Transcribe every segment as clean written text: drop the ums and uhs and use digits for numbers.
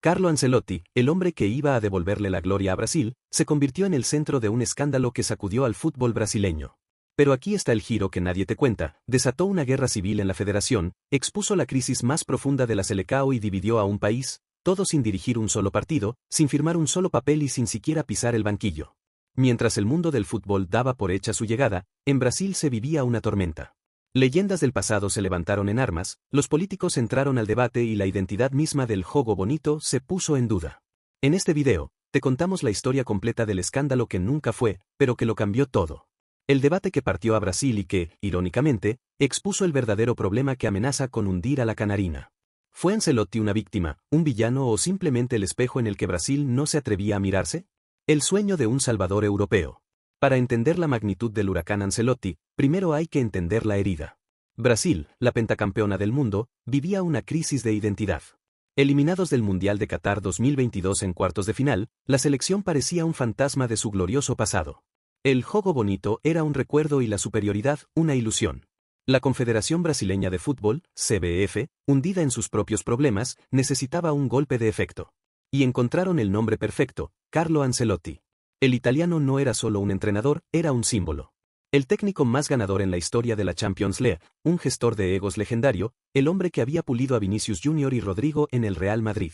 Carlo Ancelotti, el hombre que iba a devolverle la gloria a Brasil, se convirtió en el centro de un escándalo que sacudió al fútbol brasileño. Pero aquí está el giro que nadie te cuenta: desató una guerra civil en la federación, expuso la crisis más profunda de la Selecao y dividió a un país, todo sin dirigir un solo partido, sin firmar un solo papel y sin siquiera pisar el banquillo. Mientras el mundo del fútbol daba por hecha su llegada, en Brasil se vivía una tormenta. Leyendas del pasado se levantaron en armas, los políticos entraron al debate y la identidad misma del jogo bonito se puso en duda. En este video, te contamos la historia completa del escándalo que nunca fue, pero que lo cambió todo. El debate que partió a Brasil y que, irónicamente, expuso el verdadero problema que amenaza con hundir a la Canarina. ¿Fue Ancelotti una víctima, un villano o simplemente el espejo en el que Brasil no se atrevía a mirarse? El sueño de un salvador europeo. Para entender la magnitud del huracán Ancelotti, primero hay que entender la herida. Brasil, la pentacampeona del mundo, vivía una crisis de identidad. Eliminados del Mundial de Qatar 2022 en cuartos de final, la selección parecía un fantasma de su glorioso pasado. El jogo bonito era un recuerdo y la superioridad una ilusión. La Confederación Brasileña de Fútbol, CBF, hundida en sus propios problemas, necesitaba un golpe de efecto. Y encontraron el nombre perfecto: Carlo Ancelotti. El italiano no era solo un entrenador, era un símbolo. El técnico más ganador en la historia de la Champions League, un gestor de egos legendario, el hombre que había pulido a Vinicius Jr. y Rodrigo en el Real Madrid.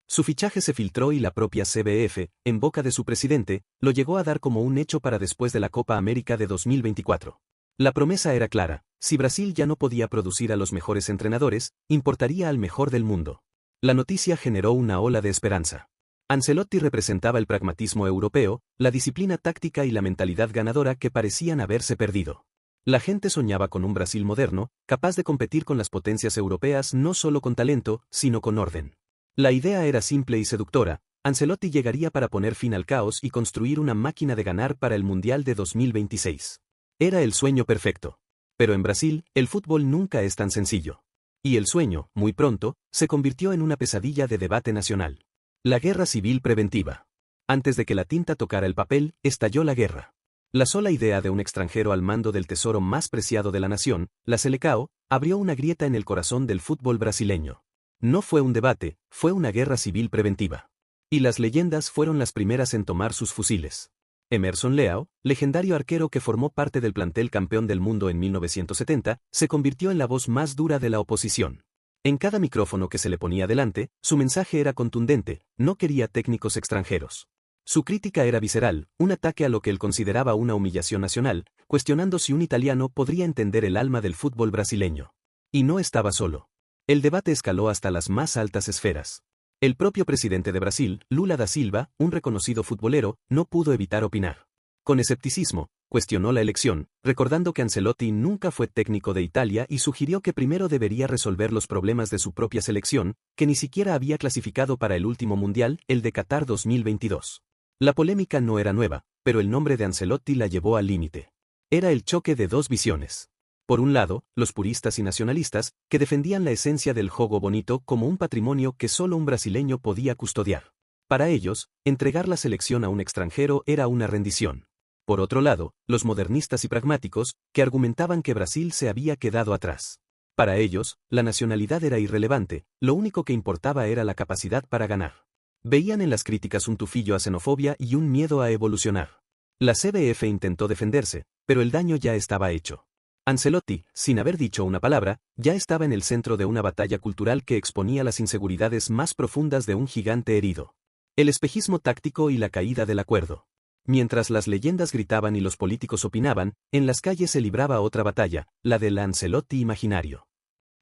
Su fichaje se filtró y la propia CBF, en boca de su presidente, lo llegó a dar como un hecho para después de la Copa América de 2024. La promesa era clara: si Brasil ya no podía producir a los mejores entrenadores, importaría al mejor del mundo. La noticia generó una ola de esperanza. Ancelotti representaba el pragmatismo europeo, la disciplina táctica y la mentalidad ganadora que parecían haberse perdido. La gente soñaba con un Brasil moderno, capaz de competir con las potencias europeas no solo con talento, sino con orden. La idea era simple y seductora: Ancelotti llegaría para poner fin al caos y construir una máquina de ganar para el Mundial de 2026. Era el sueño perfecto. Pero en Brasil, el fútbol nunca es tan sencillo. Y el sueño, muy pronto, se convirtió en una pesadilla de debate nacional. La guerra civil preventiva. Antes de que la tinta tocara el papel, estalló la guerra. La sola idea de un extranjero al mando del tesoro más preciado de la nación, la Selecao, abrió una grieta en el corazón del fútbol brasileño. No fue un debate, fue una guerra civil preventiva. Y las leyendas fueron las primeras en tomar sus fusiles. Emerson Leão, legendario arquero que formó parte del plantel campeón del mundo en 1970, se convirtió en la voz más dura de la oposición. En cada micrófono que se le ponía delante, su mensaje era contundente: no quería técnicos extranjeros. Su crítica era visceral, un ataque a lo que él consideraba una humillación nacional, cuestionando si un italiano podría entender el alma del fútbol brasileño. Y no estaba solo. El debate escaló hasta las más altas esferas. El propio presidente de Brasil, Lula da Silva, un reconocido futbolero, no pudo evitar opinar. Con escepticismo, cuestionó la elección, recordando que Ancelotti nunca fue técnico de Italia y sugirió que primero debería resolver los problemas de su propia selección, que ni siquiera había clasificado para el último mundial, el de Qatar 2022. La polémica no era nueva, pero el nombre de Ancelotti la llevó al límite. Era el choque de dos visiones. Por un lado, los puristas y nacionalistas, que defendían la esencia del jogo bonito como un patrimonio que solo un brasileño podía custodiar. Para ellos, entregar la selección a un extranjero era una rendición. Por otro lado, los modernistas y pragmáticos, que argumentaban que Brasil se había quedado atrás. Para ellos, la nacionalidad era irrelevante, lo único que importaba era la capacidad para ganar. Veían en las críticas un tufillo a xenofobia y un miedo a evolucionar. La CBF intentó defenderse, pero el daño ya estaba hecho. Ancelotti, sin haber dicho una palabra, ya estaba en el centro de una batalla cultural que exponía las inseguridades más profundas de un gigante herido. El espejismo táctico y la caída del acuerdo. Mientras las leyendas gritaban y los políticos opinaban, en las calles se libraba otra batalla, la del Ancelotti imaginario.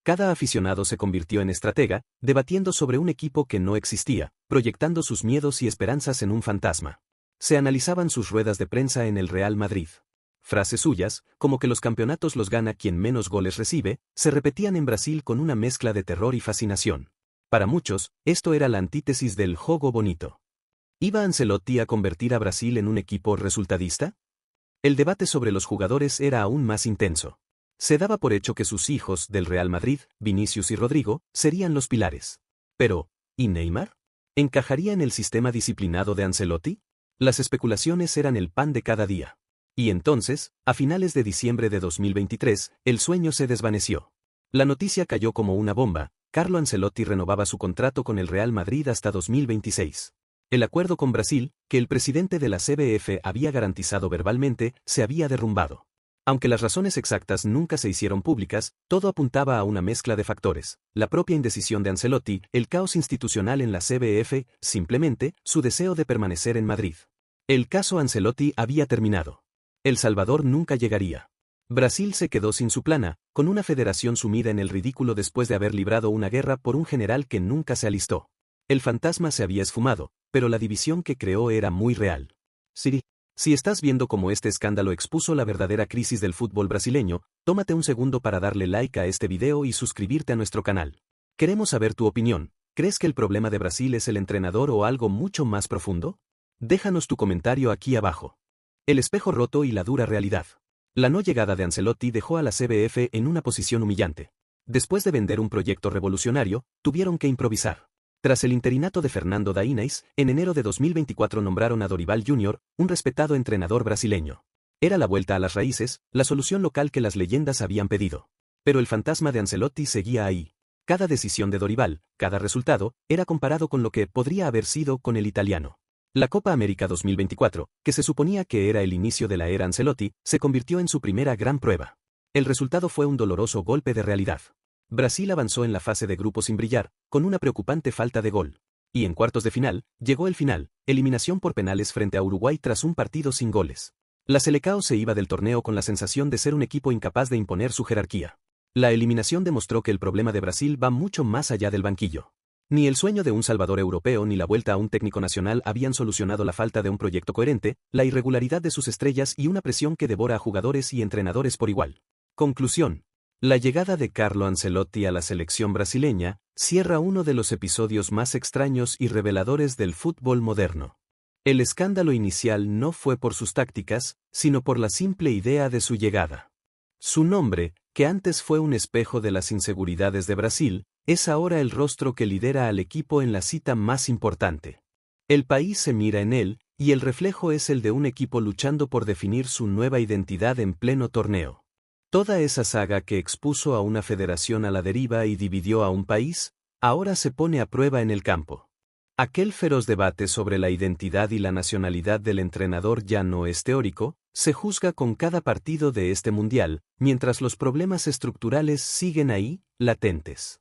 Cada aficionado se convirtió en estratega, debatiendo sobre un equipo que no existía, proyectando sus miedos y esperanzas en un fantasma. Se analizaban sus ruedas de prensa en el Real Madrid. Frases suyas, como que los campeonatos los gana quien menos goles recibe, se repetían en Brasil con una mezcla de terror y fascinación. Para muchos, esto era la antítesis del jogo bonito. ¿Iba Ancelotti a convertir a Brasil en un equipo resultadista? El debate sobre los jugadores era aún más intenso. Se daba por hecho que sus hijos del Real Madrid, Vinicius y Rodrigo, serían los pilares. Pero, ¿y Neymar? ¿Encajaría en el sistema disciplinado de Ancelotti? Las especulaciones eran el pan de cada día. Y entonces, a finales de diciembre de 2023, el sueño se desvaneció. La noticia cayó como una bomba: Carlo Ancelotti renovaba su contrato con el Real Madrid hasta 2026. El acuerdo con Brasil, que el presidente de la CBF había garantizado verbalmente, se había derrumbado. Aunque las razones exactas nunca se hicieron públicas, todo apuntaba a una mezcla de factores: la propia indecisión de Ancelotti, el caos institucional en la CBF, simplemente, su deseo de permanecer en Madrid. El caso Ancelotti había terminado. El Salvador nunca llegaría. Brasil se quedó sin su plana, con una federación sumida en el ridículo después de haber librado una guerra por un general que nunca se alistó. El fantasma se había esfumado, pero la división que creó era muy real. Sí. Si estás viendo cómo este escándalo expuso la verdadera crisis del fútbol brasileño, tómate un segundo para darle like a este video y suscribirte a nuestro canal. Queremos saber tu opinión. ¿Crees que el problema de Brasil es el entrenador o algo mucho más profundo? Déjanos tu comentario aquí abajo. El espejo roto y la dura realidad. La no llegada de Ancelotti dejó a la CBF en una posición humillante. Después de vender un proyecto revolucionario, tuvieron que improvisar. Tras el interinato de Fernando Dainais, en enero de 2024 nombraron a Dorival Jr., un respetado entrenador brasileño. Era la vuelta a las raíces, la solución local que las leyendas habían pedido. Pero el fantasma de Ancelotti seguía ahí. Cada decisión de Dorival, cada resultado, era comparado con lo que podría haber sido con el italiano. La Copa América 2024, que se suponía que era el inicio de la era Ancelotti, se convirtió en su primera gran prueba. El resultado fue un doloroso golpe de realidad. Brasil avanzó en la fase de grupos sin brillar, con una preocupante falta de gol. Y en cuartos de final, llegó el final, eliminación por penales frente a Uruguay tras un partido sin goles. La Selecao se iba del torneo con la sensación de ser un equipo incapaz de imponer su jerarquía. La eliminación demostró que el problema de Brasil va mucho más allá del banquillo. Ni el sueño de un salvador europeo ni la vuelta a un técnico nacional habían solucionado la falta de un proyecto coherente, la irregularidad de sus estrellas y una presión que devora a jugadores y entrenadores por igual. Conclusión. La llegada de Carlo Ancelotti a la selección brasileña cierra uno de los episodios más extraños y reveladores del fútbol moderno. El escándalo inicial no fue por sus tácticas, sino por la simple idea de su llegada. Su nombre, que antes fue un espejo de las inseguridades de Brasil, es ahora el rostro que lidera al equipo en la cita más importante. El país se mira en él, y el reflejo es el de un equipo luchando por definir su nueva identidad en pleno torneo. Toda esa saga que expuso a una federación a la deriva y dividió a un país, ahora se pone a prueba en el campo. Aquel feroz debate sobre la identidad y la nacionalidad del entrenador ya no es teórico, se juzga con cada partido de este mundial, mientras los problemas estructurales siguen ahí, latentes.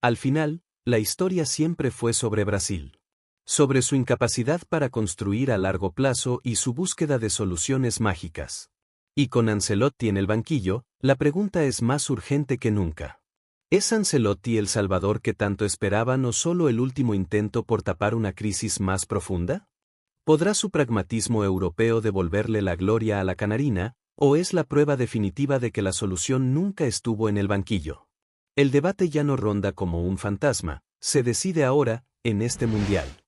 Al final, la historia siempre fue sobre Brasil. Sobre su incapacidad para construir a largo plazo y su búsqueda de soluciones mágicas. Y con Ancelotti en el banquillo, la pregunta es más urgente que nunca. ¿Es Ancelotti el salvador que tanto esperaban o solo el último intento por tapar una crisis más profunda? ¿Podrá su pragmatismo europeo devolverle la gloria a la canarina, o es la prueba definitiva de que la solución nunca estuvo en el banquillo? El debate ya no ronda como un fantasma, se decide ahora, en este mundial.